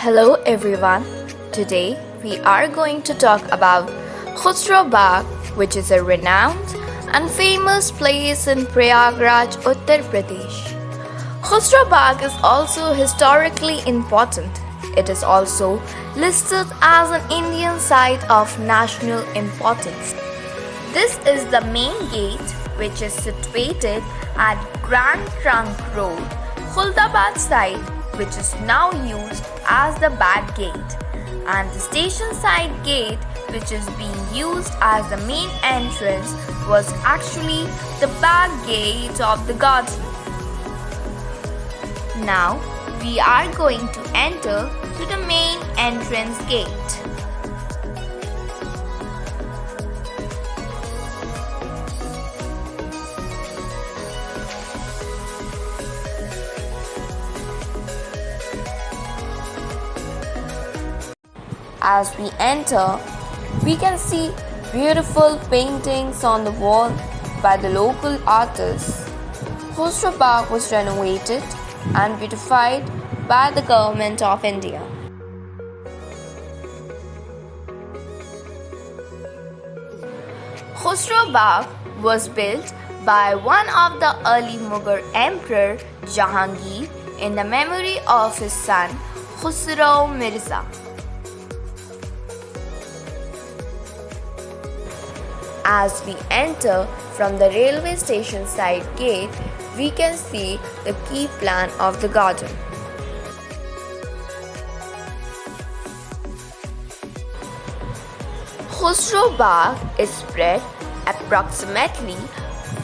Hello everyone. Today we are going to talk about Khusrau Bagh, which is a renowned and famous place in Prayagraj, Uttar Pradesh. Khusrau Bagh is also historically important. It is also listed as an Indian site of national importance. This is the main gate, which is situated at Grand Trunk Road, Khuldabat side, which is now used as the Bagh Gate, and the station side gate, which is being used as the main entrance, was actually the Bagh Gate of the garden. Now we are going to enter to the main entrance gate. As we enter, we can see beautiful paintings on the wall by the local artists. Khusrau Bagh was renovated and beautified by the Government of India. Khusrau Bagh was built by one of the early Mughal Emperor Jahangir in the memory of his son Khusrau Mirza. As we enter from the railway station side gate, we can see the key plan of the garden. Khusrau Bagh is spread approximately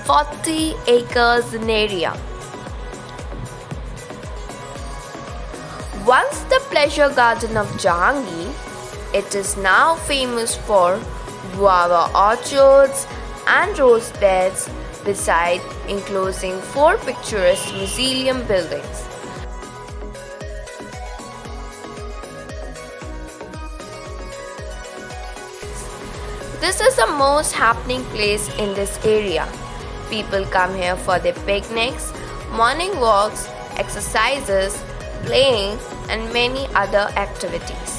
40 acres in area. Once the pleasure garden of Jahangir, it is now famous for guava orchards and rose beds, beside enclosing 4 picturesque museum buildings. This is the most happening place in this area. People come here for their picnics, morning walks, exercises, playing, and many other activities.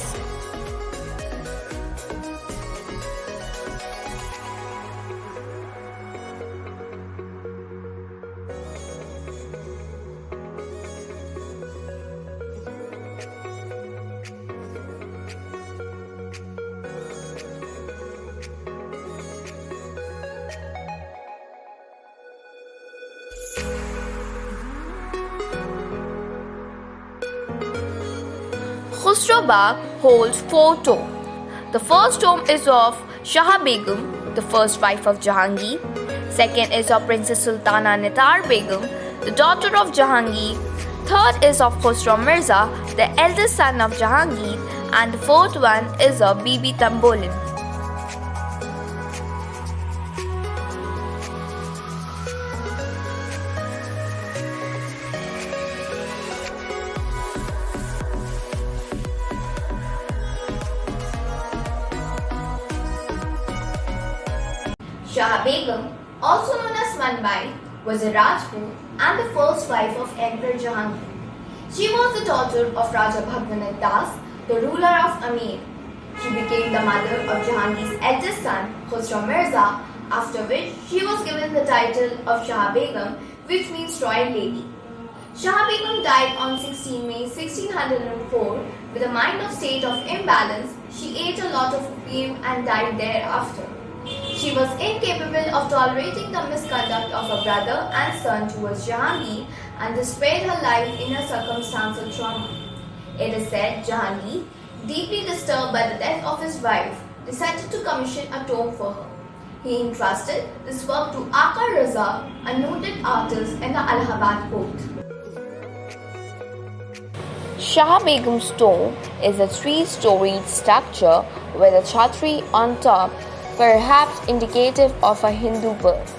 Khusrau Bagh holds 4 tombs. The first tomb is of Shah Begum, the first wife of Jahangir. Second is of Princess Sultana Nithar Begum, the daughter of Jahangir. Third is of Khusrau Mirza, the eldest son of Jahangir. And the fourth one is of Bibi Tambolan. Shah Begum, also known as Manbai, was a Rajput and the first wife of Emperor Jahangir. She was the daughter of Raja Bhagwanath Das, the ruler of Amir. She became the mother of Jahangir's eldest son, Khusrau Mirza, after which she was given the title of Shah Begum, which means royal lady. Shah Begum died on 16 May 1604 with a mind of state of imbalance. She ate a lot of opium and died thereafter. She was incapable of tolerating the misconduct of her brother and son towards Jahangir and spared her life in a circumstantial trauma. It is said Jahangir, deeply disturbed by the death of his wife, decided to commission a tomb for her. He entrusted this work to Aka Raza, a noted artist in the Allahabad court. Shah Begum's tomb is a 3-storied structure with a chhatri on top, perhaps indicative of a Hindu birth.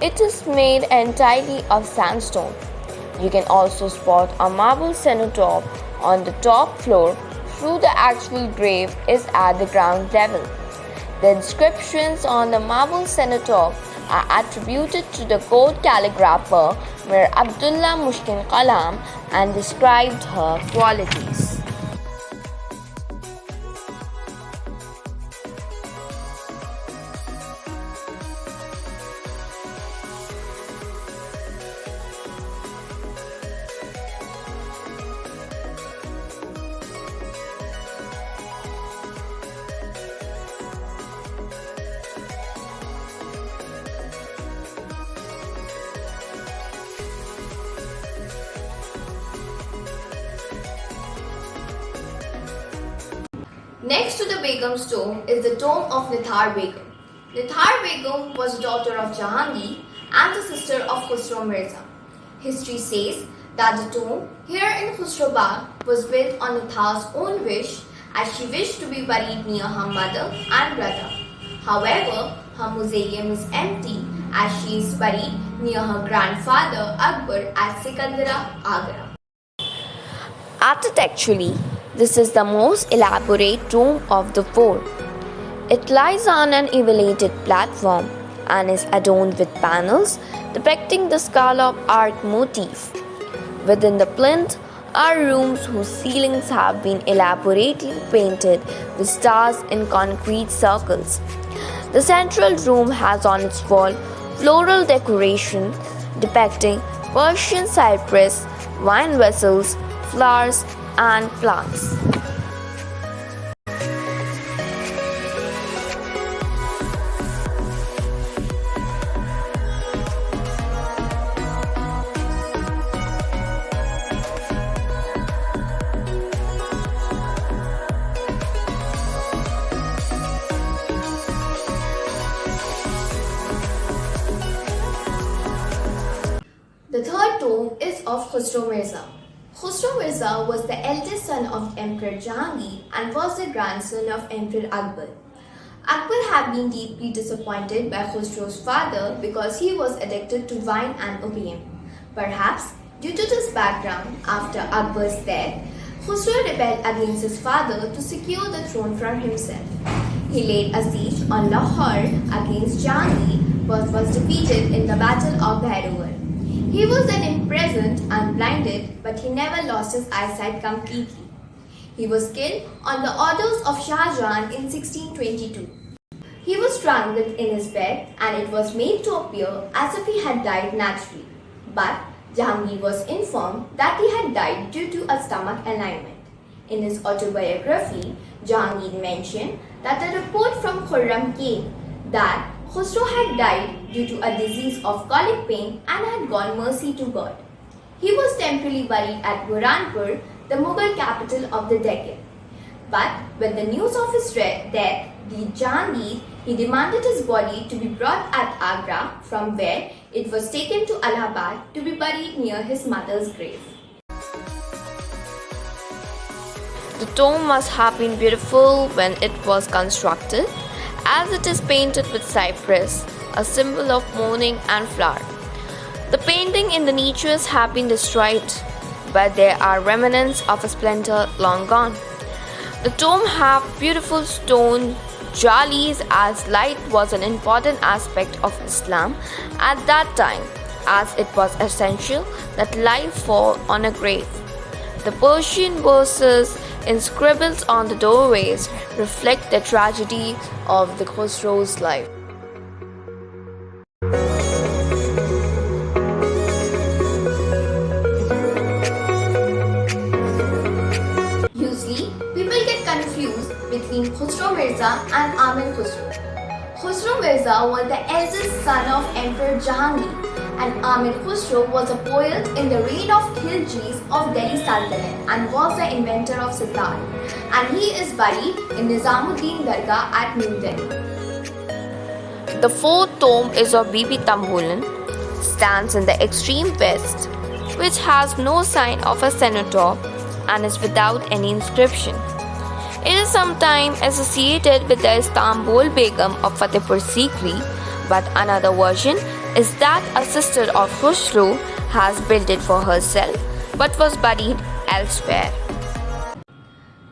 It is made entirely of sandstone. You can also spot a marble cenotaph on the top floor, though the actual grave is at the ground level. The inscriptions on the marble cenotaph are attributed to the court calligrapher Mir Abdullah Mushkin Kalam and described her qualities. Next to the Begum's tomb is the tomb of Nithar Begum. Nithar Begum was a daughter of Jahangir and the sister of Khusrau Mirza. History says that the tomb here in Khusrau Bagh was built on Nithar's own wish, as she wished to be buried near her mother and brother. However, her mausoleum is empty as she is buried near her grandfather Akbar at Sikandra, Agra. Architecturally, this is the most elaborate tomb of the four. It lies on an elevated platform and is adorned with panels depicting the scallop arch motif. Within the plinth are rooms whose ceilings have been elaborately painted with stars in concrete circles. The central room has on its wall floral decoration depicting Persian cypress, wine vessels, flowers, and plants. The third tomb is of Khusrau Mirza. Khusrau Mirza was the eldest son of Emperor Jahangir and was the grandson of Emperor Akbar. Akbar had been deeply disappointed by Khusrau's father because he was addicted to wine and opium. Perhaps due to this background, after Akbar's death, Khusrau rebelled against his father to secure the throne for himself. He laid a siege on Lahore against Jahangir but was defeated in the Battle of Bhairovar. He was then imprisoned and blinded, but he never lost his eyesight completely. He was killed on the orders of Shah Jahan in 1622. He was strangled in his bed and it was made to appear as if he had died naturally. But Jahangir was informed that he had died due to a stomach alignment. In his autobiography, Jahangir mentioned that a report from Khurram came that Khusrau had died due to a disease of colic pain and had gone mercy to God. He was temporarily buried at Burhanpur, the Mughal capital of the Deccan. But when the news of his death reached Jahangir, he demanded his body to be brought at Agra, from where it was taken to Allahabad to be buried near his mother's grave. The tomb must have been beautiful when it was constructed, as it is painted with cypress, a symbol of mourning and flower. The painting in the niches have been destroyed, but there are remnants of a splendor long gone. The tomb have beautiful stone jalis, as light was an important aspect of Islam at that time, as it was essential that light fall on a grave. The Persian verses in scribbles on the doorways reflect the tragedy of the Khusrau's life. Usually, people get confused between Khusrau Mirza and Amir Khusrau. Khusrau Mirza was the eldest son of Emperor Jahangir, and Amir Khusrau was a poet in the reign of Khiljis of Delhi Sultanate and was the inventor of sitar, and he is buried in Nizamuddin Dargah at New Delhi. The fourth tomb is of Bibi Tambolan, stands in the extreme west, which has no sign of a cenotaph and is without any inscription. It is sometimes associated with the Istanbul Begum of Fatehpur Sikri, but another version is that a sister of Khusrau has built it for herself but was buried elsewhere.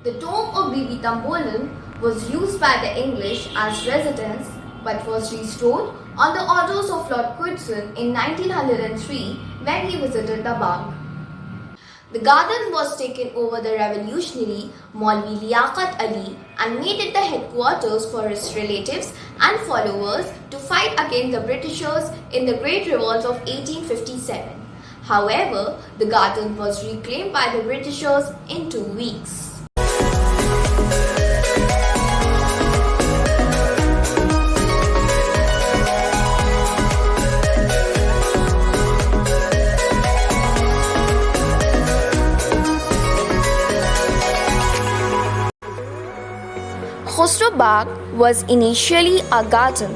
The tomb of Bibi Tambolan was used by the English as residence but was restored on the orders of Lord Curzon in 1903 when he visited the Bagh. The garden was taken over the revolutionary Maulvi Liaquat Ali and made it the headquarters for his relatives and followers to fight against the Britishers in the Great Revolt of 1857. However, the garden was reclaimed by the Britishers in 2 weeks. Khusrau Bagh was initially a garden,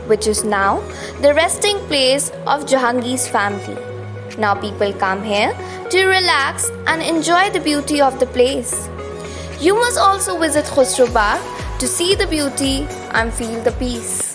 which is now the resting place of Jahangir's family. Now people come here to relax and enjoy the beauty of the place. You must also visit Khusrau Bagh to see the beauty and feel the peace.